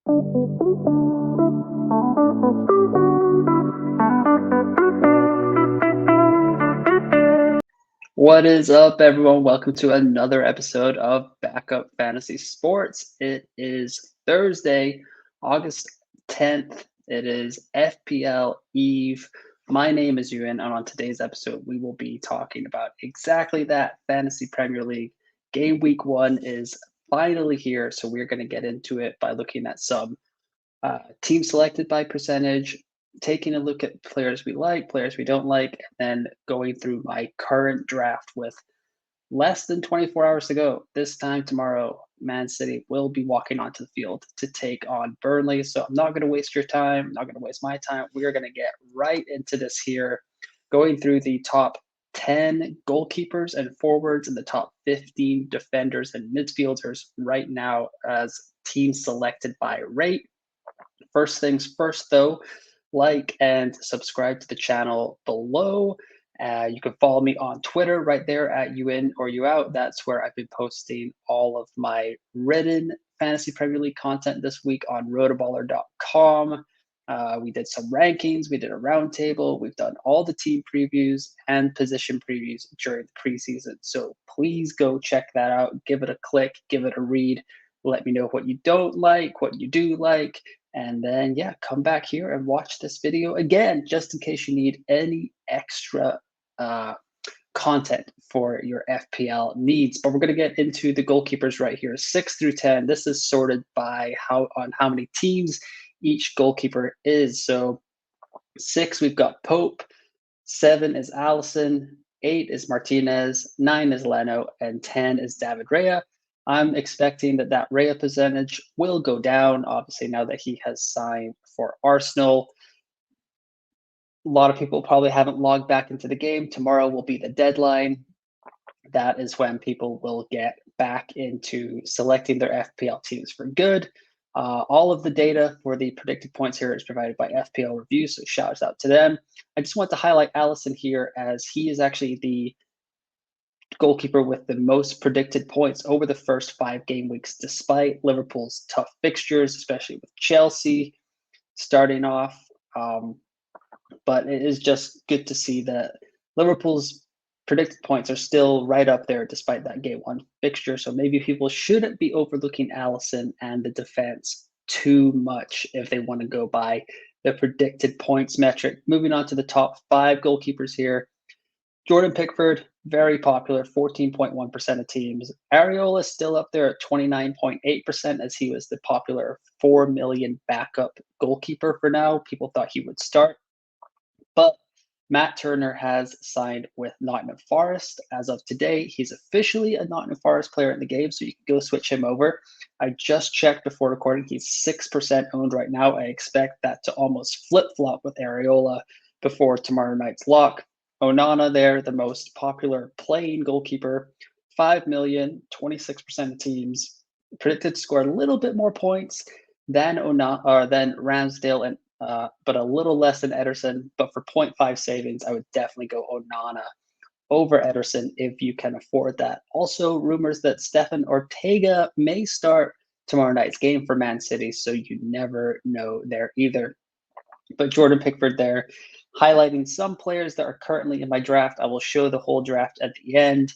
What is up, everyone? Welcome to another episode of Backup Fantasy Sports. It is Thursday, August 10th. It is FPL Eve. My name is Ewan, and on today's episode, we will be talking about exactly that Fantasy Premier League. Game week 1 is finally here, so we're going to get into it by looking at some team selected by percentage, taking a look at players we like, players we don't like, and then going through my current draft with less than 24 hours to go. This time tomorrow, Man City will be walking onto the field to take on Burnley. So I'm not going to waste your time. I'm not going to waste my time. We are going to get right into this here, going through the top 10 goalkeepers and forwards and the top 15 defenders and midfielders right now as teams selected by rate. First things first, though, like and subscribe to the channel below. You can follow me on Twitter right there at you in or you out. That's where I've been posting all of my written fantasy Premier League content this week on rotoballer.com. We did some rankings, we did a roundtable, we've done all the team previews and position previews during the preseason. So please go check that out. Give it a click, give it a read. Let me know what you don't like, what you do like, and then, yeah, come back here and watch this video again, just in case you need any extra content for your FPL needs. But we're going to get into the goalkeepers right here, 6 through 10. This is sorted by how many teams each goalkeeper is. So 6, we've got Pope. 7 is Allison. 8 is Martinez. 9 is Leno. And 10 is David Raya. I'm expecting that Raya percentage will go down, obviously, now that he has signed for Arsenal. A lot of people probably haven't logged back into the game. Tomorrow will be the deadline. That is when people will get back into selecting their FPL teams for good. All of the data for the predicted points here is provided by FPL Review, so shouts out to them. I just want to highlight Allison here as he is actually the goalkeeper with the most predicted points over the first 5 game weeks, despite Liverpool's tough fixtures, especially with Chelsea starting off. But it is just good to see that Liverpool's predicted points are still right up there despite that game 1 fixture. So maybe people shouldn't be overlooking Allison and the defense too much if they want to go by the predicted points metric. Moving on to the top 5 goalkeepers here. Jordan Pickford, very popular, 14.1% of teams. Areola is still up there at 29.8% as he was the popular 4 million backup goalkeeper for now. People thought he would start. But Matt Turner has signed with Nottingham Forest. As of today, he's officially a Nottingham Forest player in the game, so you can go switch him over. I just checked before recording. He's 6% owned right now. I expect that to almost flip-flop with Areola before tomorrow night's lock. Onana there, the most popular playing goalkeeper, 5 million, 26% of teams. Predicted to score a little bit more points than Ramsdale and but a little less than Ederson. But for 0.5 savings, I would definitely go Onana over Ederson if you can afford that. Also, rumors that Stefan Ortega may start tomorrow night's game for Man City, so you never know there either. But Jordan Pickford there, highlighting some players that are currently in my draft. I will show the whole draft at the end.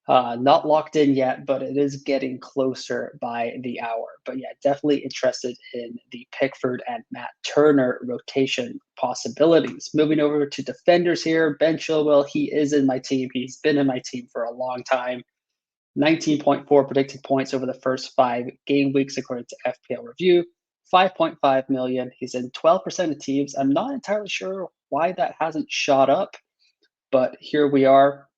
Not locked in yet, but it is getting closer by the hour. But yeah, definitely interested in the Pickford and Matt Turner rotation possibilities. Moving over to defenders here, Ben Chilwell, he is in my team. He's been in my team for a long time. 19.4 predicted points over the first 5 game weeks, according to FPL Review. 5.5 million. He's in 12% of teams. I'm not entirely sure why that hasn't shot up, but here we are.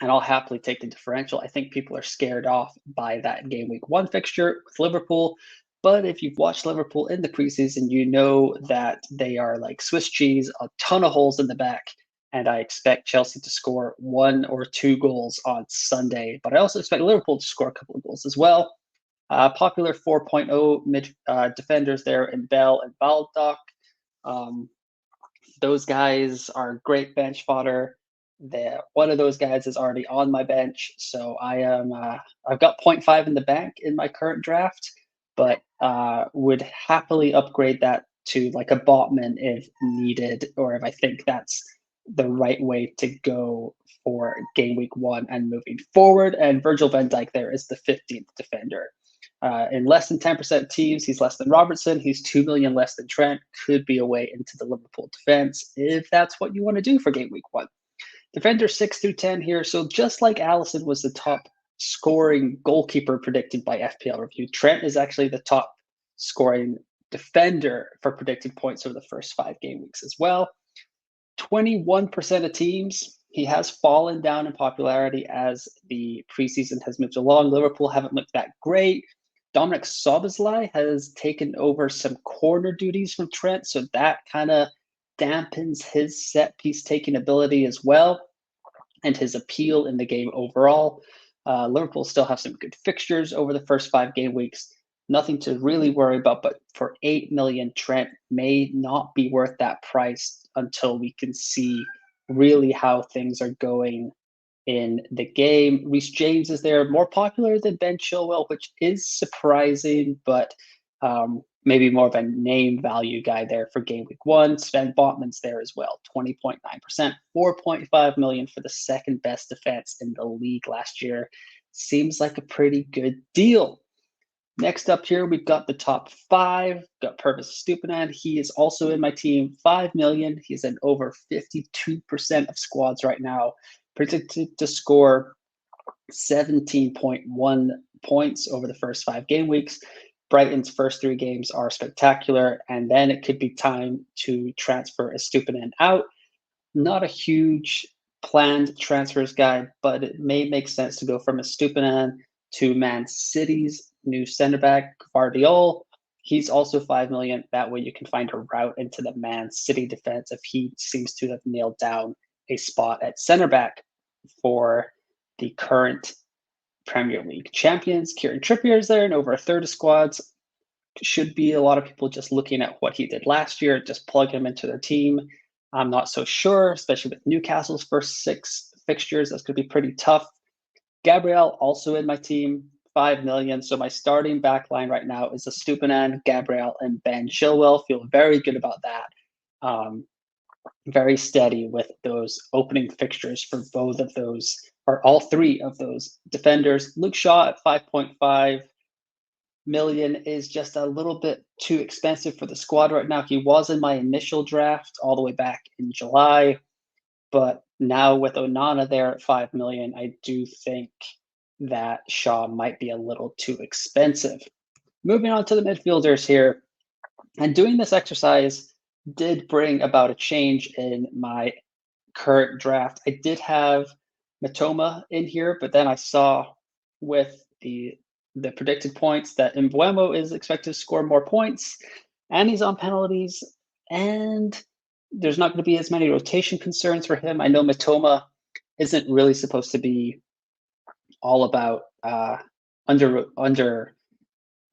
And I'll happily take the differential. I think people are scared off by that game week 1 fixture with Liverpool. But if you've watched Liverpool in the preseason, you know that they are like Swiss cheese, a ton of holes in the back. And I expect Chelsea to score 1 or 2 goals on Sunday. But I also expect Liverpool to score a couple of goals as well. Popular 4.0 mid defenders there in Bell and Baldock. Those guys are great bench fodder. One of those guys is already on my bench, so I've got 0.5 in the bank in my current draft. but would happily upgrade that to like a Botman if needed, or if I think that's the right way to go for game week 1 and moving forward. And Virgil van Dijk there is the 15th defender. In less than 10% teams, he's less than Robertson. He's 2 million less than Trent. Could be a way into the Liverpool defense if that's what you want to do for game week 1. Defender 6 through 10 here. So just like Allison was the top scoring goalkeeper predicted by FPL Review, Trent is actually the top scoring defender for predicted points over the first 5 game weeks as well. 21% of teams. He has fallen down in popularity as the preseason has moved along. Liverpool haven't looked that great. Dominic Szoboszlai has taken over some corner duties from Trent, so that kind of dampens his set piece taking ability as well and his appeal in the game overall. Liverpool still have some good fixtures over the first 5 game weeks. Nothing to really worry about, but for 8 million, Trent may not be worth that price until we can see really how things are going in the game. Reece James is there, more popular than Ben Chilwell, which is surprising, but maybe more of a name value guy there for game week 1. Sven Botman's there as well, 20.9%, 4.5 million for the second best defense in the league last year. Seems like a pretty good deal. Next up here, we've got the top 5. Got Purvis Stupinan. He is also in my team, 5 million. He's in over 52% of squads right now, predicted to score 17.1 points over the first 5 game weeks. Brighton's first 3 games are spectacular, and then it could be time to transfer a Stupinan out. Not a huge planned transfers guide, but it may make sense to go from a Stupinan to Man City's new center back, Gvardiol. He's also 5 million. That way you can find a route into the Man City defense if he seems to have nailed down a spot at center back for the current Premier League champions. Kieran Trippier is there in over a third of squads. Should be a lot of people just looking at what he did last year, just plug him into their team. I'm not so sure, especially with Newcastle's first 6 fixtures. That's going to be pretty tough. Gabriel also in my team, 5 million. So my starting back line right now is a Stupinan, Gabriel, and Ben Chilwell. Feel very good about that. Very steady with those opening fixtures for both of those, or all 3 of those defenders. Luke Shaw at 5.5 million is just a little bit too expensive for the squad right now. He was in my initial draft all the way back in July, but now with Onana there at 5 million, I do think that Shaw might be a little too expensive. Moving on to the midfielders here, and doing this exercise did bring about a change in my current draft. I did have Matoma in here, but then I saw with the predicted points that Mbeumo is expected to score more points, and he's on penalties, and there's not going to be as many rotation concerns for him. I know Matoma isn't really supposed to be all about under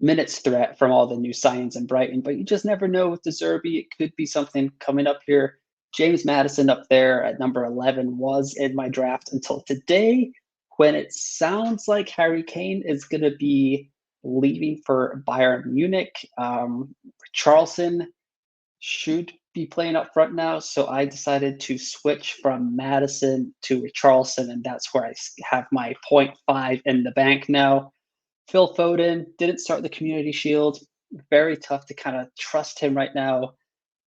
minutes threat from all the new signings in Brighton, but you just never know with De Zerbi. It could be something coming up here. James Maddison up there at number 11 was in my draft until today, when it sounds like Harry Kane is going to be leaving for Bayern Munich. Charleston should be playing up front now, so I decided to switch from Maddison to Charleston, and that's where I have my 0.5 in the bank now. Phil Foden didn't start the Community Shield. Very tough to kind of trust him right now.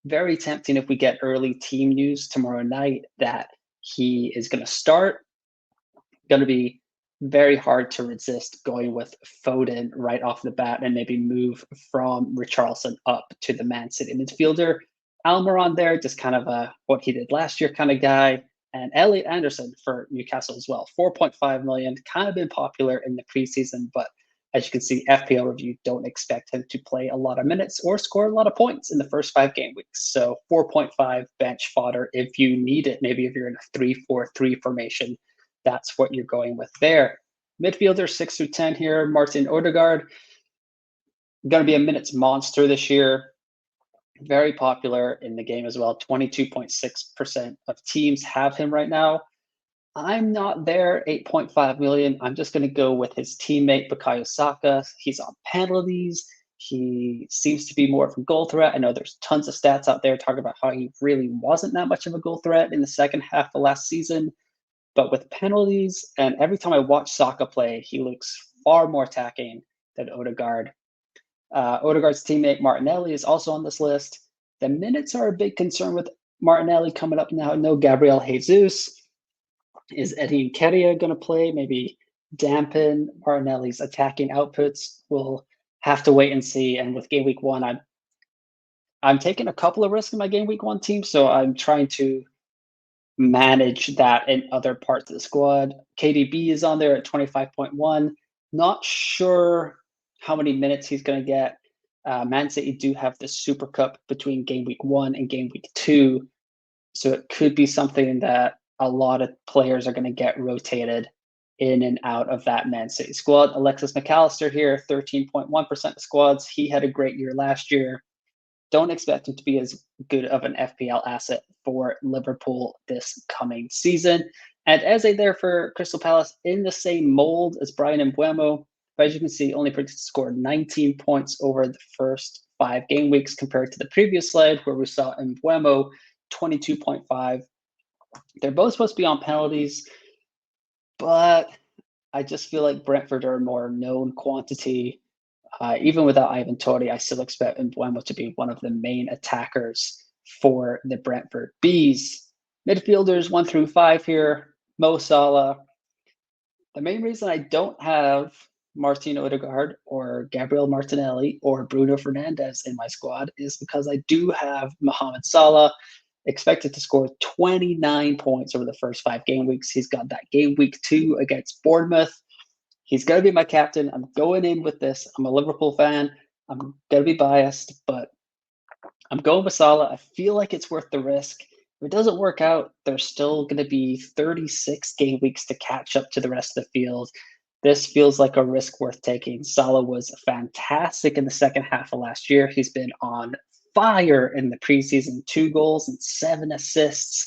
Very tempting if we get early team news tomorrow night that he is going to start. Going to be very hard to resist going with Foden right off the bat and maybe move from Richarlison up to the Man City midfielder. Almiron there, just kind of what he did last year kind of guy. And Elliot Anderson for Newcastle as well, 4.5 million, kind of been popular in the preseason, but as you can see, FPL Review don't expect him to play a lot of minutes or score a lot of points in the first 5 game weeks. So 4.5 bench fodder if you need it. Maybe if you're in a 3-4-3 formation, that's what you're going with there. Midfielder 6 through 10 here, Martin Odegaard. Going to be a minutes monster this year. Very popular in the game as well. 22.6% of teams have him right now. I'm not there, 8.5 million. I'm just going to go with his teammate, Bukayo Saka. He's on penalties. He seems to be more of a goal threat. I know there's tons of stats out there talking about how he really wasn't that much of a goal threat in the second half of last season. But with penalties, and every time I watch Saka play, he looks far more attacking than Odegaard. Odegaard's teammate Martinelli is also on this list. The minutes are a big concern with Martinelli coming up now. No Gabriel Jesus. Is Eddie Nketiah going to play? Maybe dampen Martinelli's attacking outputs? We'll have to wait and see. And with game week 1, I'm taking a couple of risks in my game week 1 team, so I'm trying to manage that in other parts of the squad. KDB is on there at 25.1. Not sure how many minutes he's going to get. Man City do have the Super Cup between game week 1 and game week 2, so it could be something that a lot of players are going to get rotated in and out of that Man City squad. Alexis McAllister here, 13.1% of squads. He had a great year last year. Don't expect him to be as good of an FPL asset for Liverpool this coming season. And Eze there for Crystal Palace in the same mold as Brian Mbeumo. But as you can see, only predicted to score 19 points over the first 5 game weeks compared to the previous slide where we saw Mbeumo 22.5. They're both supposed to be on penalties, but I just feel like Brentford are a more known quantity. Even without Ivan Toney, I still expect Mbeumo to be one of the main attackers for the Brentford Bees. Midfielders 1 through 5 here. Mo Salah. The main reason I don't have Martin Odegaard or Gabriel Martinelli or Bruno Fernandes in my squad is because I do have Mohamed Salah, expected to score 29 points over the first 5 game weeks. He's got that game week 2 against Bournemouth. He's going to be my captain. I'm going in with this. I'm a Liverpool fan. I'm going to be biased, but I'm going with Salah. I feel like it's worth the risk. If it doesn't work out, there's still going to be 36 game weeks to catch up to the rest of the field. This feels like a risk worth taking. Salah was fantastic in the second half of last year. He's been on fire in the preseason, 2 goals and 7 assists.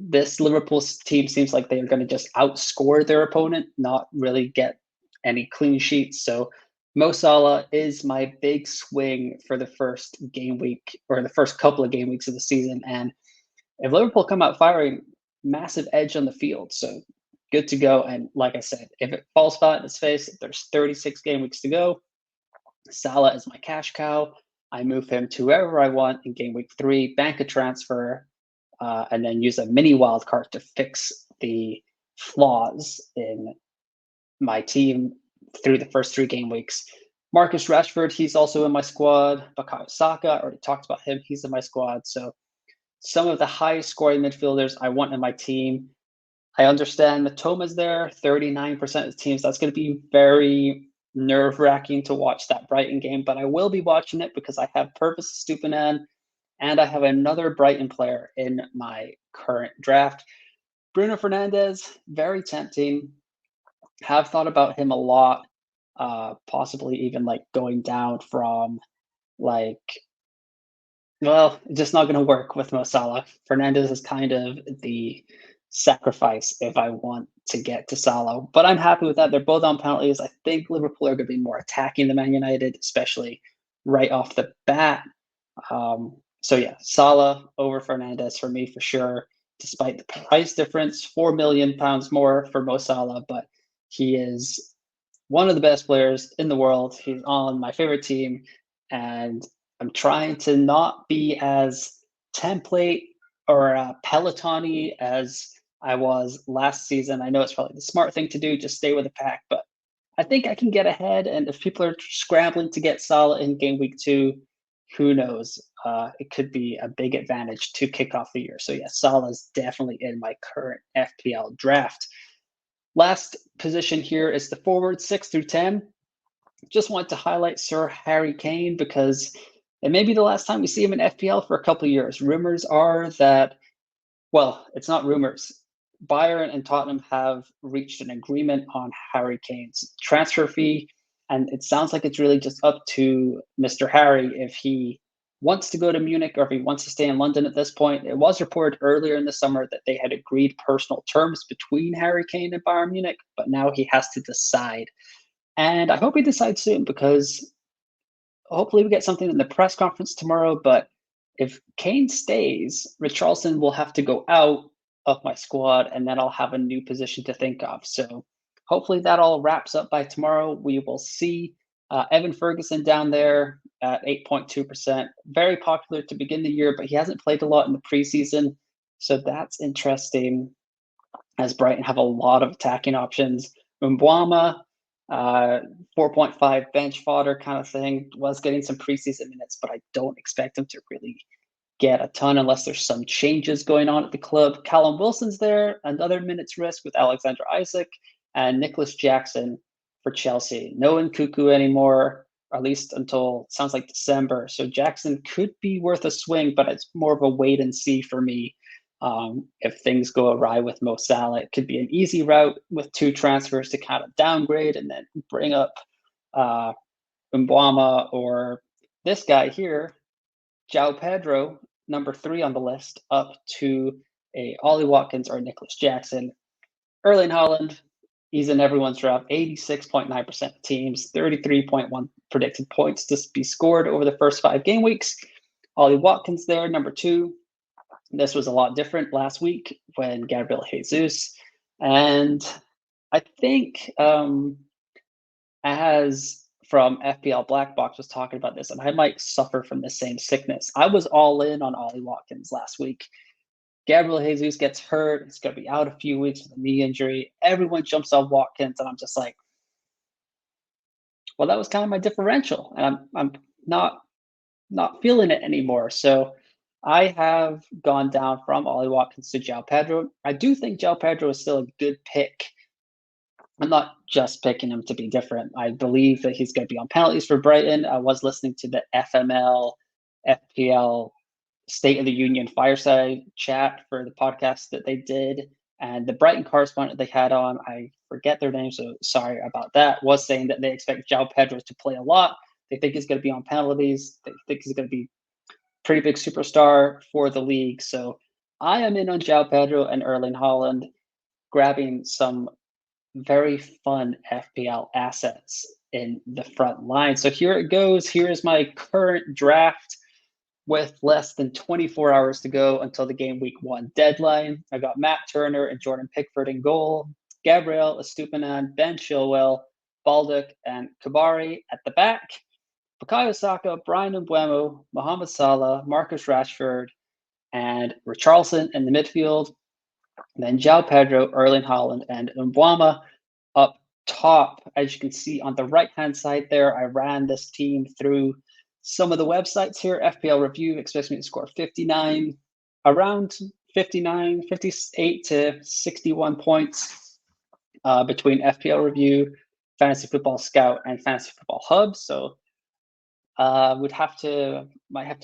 This Liverpool team seems like they're going to just outscore their opponent, not really get any clean sheets. So Mo Salah is my big swing for the first game week or the first couple of game weeks of the season. And if Liverpool come out firing, massive edge on the field. So good to go. And like I said, if it falls flat in its face, there's 36 game weeks to go. Salah is my cash cow. I move him to wherever I want in game week 3, bank a transfer, and then use a mini wild card to fix the flaws in my team through the first 3 game weeks. Marcus Rashford, he's also in my squad. Bukayo Saka, I already talked about him. He's in my squad. So some of the highest scoring midfielders I want in my team. I understand Matoma's there, 39% of teams. That's going to be very nerve-wracking to watch that Brighton game, but I will be watching it because I have Purvis Stupinan and I have another Brighton player in my current draft. Bruno Fernandes, very tempting. Have thought about him a lot, possibly even like going down from like, well, just not going to work with Mo Salah. Fernandes is kind of the sacrifice if I want to get to Salah, but I'm happy with that. They're both on penalties. I think Liverpool are going to be more attacking than Man United, especially right off the bat. So yeah, Salah over Fernandes for me for sure, despite the price difference, £4 million more for Mo Salah, but he is one of the best players in the world. He's on my favorite team, and I'm trying to not be as template or Peloton-y as I was last season. I know it's probably the smart thing to do, just stay with the pack, but I think I can get ahead. And if people are scrambling to get Salah in game week 2, who knows? It could be a big advantage to kick off the year. So yeah, Salah is definitely in my current FPL draft. Last position here is the forward 6 through 10. Just want to highlight Sir Harry Kane because it may be the last time we see him in FPL for a couple of years. Rumors are that, well, it's not rumors. Bayern and Tottenham have reached an agreement on Harry Kane's transfer fee, and it sounds like it's really just up to Mr. Harry if he wants to go to Munich or if he wants to stay in London at this point. It was reported earlier in the summer that they had agreed personal terms between Harry Kane and Bayern Munich, but now he has to decide. And I hope he decides soon because hopefully we get something in the press conference tomorrow. But if Kane stays, Richarlison will have to go out of my squad, and then I'll have a new position to think of. So hopefully that all wraps up by tomorrow. We will see. Evan Ferguson down there at 8.2%. Very popular to begin the year, but he hasn't played a lot in the preseason. So that's interesting, as Brighton have a lot of attacking options. Mbwama, 4.5 bench fodder kind of thing, was getting some preseason minutes, but I don't expect him to really get a ton unless there's some changes going on at the club. Callum Wilson's there, another minutes risk with Alexander Isak, and Nicholas Jackson for Chelsea. No Nkunku anymore, or at least until sounds like December. So Jackson could be worth a swing, but it's more of a wait and see for me. If things go awry with Mo Salah, it could be an easy route with 2 transfers to kind of downgrade and then bring up Mbwama or this guy here, João Pedro, number 3 on the list, up to a Ollie Watkins or Nicholas Jackson. Erling Haaland, he's in everyone's draft, 86.9% of teams, 33.1 predicted points to be scored over the first 5 game weeks. Ollie Watkins there, number 2. This was a lot different last week when Gabriel Jesus. And I think as from FPL Black Box was talking about this, and I might suffer from the same sickness. I was all in on Ollie Watkins last week. Gabriel Jesus gets hurt. He's going to be out a few weeks with a knee injury. Everyone jumps on Watkins, and I'm just like, well, that was kind of my differential, and I'm not feeling it anymore. So I have gone down from Ollie Watkins to João Pedro. I do think João Pedro is still a good pick. I'm not just picking him to be different. I believe that he's going to be on penalties for Brighton. I was listening to the FPL State of the Union fireside chat for the podcast that they did. And the Brighton correspondent they had on, I forget their name, so sorry about that, was saying that they expect João Pedro to play a lot. They think he's going to be on penalties. They think he's going to be pretty big superstar for the league. So I am in on João Pedro and Erling Haaland, grabbing some very fun FPL assets in the front line. So here it goes. Here is my current draft with less than 24 hours to go until the game week 1 deadline. I got Matt Turner and Jordan Pickford in goal, Gabriel Estupiñán, Ben Chilwell, Baldock, and Kabari at the back. Bukayo Saka, Brian Mbeumo, Mohamed Salah, Marcus Rashford, and Richarlison in the midfield. And then João Pedro, Erling Haaland, and Mbeumo up top. As you can see on the right-hand side there, I ran this team through some of the websites here. FPL Review expects me to score 59, around 59, 58 to 61 points between FPL Review, Fantasy Football Scout, and Fantasy Football Hub. So might have to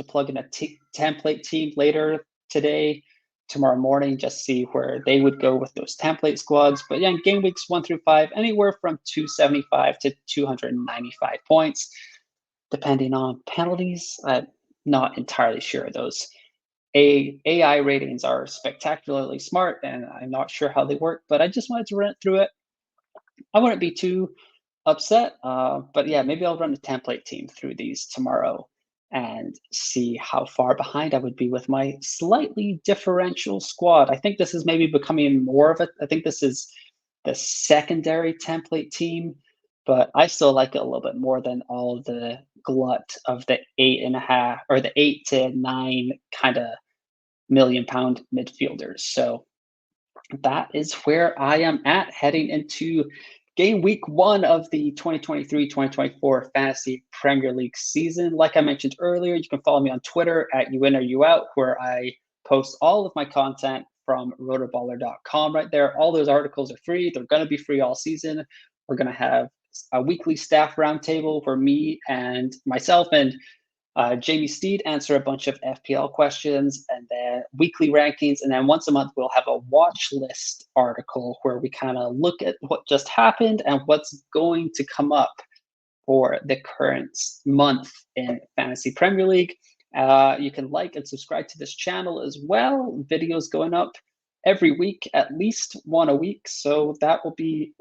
plug in a template team later today, tomorrow morning, just see where they would go with those template squads. But yeah, game weeks 1 through 5, anywhere from 275 to 295 points, depending on penalties. I'm not entirely sure. Those AI ratings are spectacularly smart, and I'm not sure how they work, but I just wanted to run through it. I wouldn't be too upset, but yeah, maybe I'll run a template team through these tomorrow and see how far behind I would be with my slightly differential squad. I think this is maybe becoming more of it. I think this is the secondary template team, but I still like it a little bit more than all the glut of the 8.5 or the 8 to 9 kind of £1,000,000 midfielders. So that is where I am at heading into game week 1 of the 2023-2024 Fantasy Premier League season. Like I mentioned earlier, you can follow me on Twitter at YouInOrYouOut, where I post all of my content from rotoballer.com right there. All those articles are free. They're going to be free all season. We're going to have a weekly staff roundtable where me and myself and Jamie Steed answer a bunch of FPL questions, and then weekly rankings. And then once a month, we'll have a watch list article where we kind of look at what just happened and what's going to come up for the current month in Fantasy Premier League. You can like and subscribe to this channel as well. Videos going up every week, at least one a week. So that will be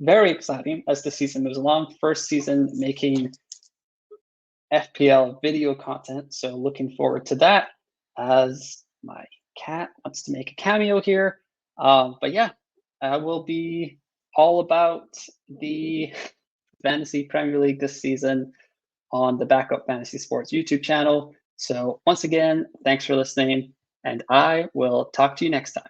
very exciting as the season moves along. First season making FPL video content. So looking forward to that as my cat wants to make a cameo here. But yeah, I will be all about the Fantasy Premier League this season on the Backup Fantasy Sports YouTube channel. So once again, thanks for listening, and I will talk to you next time.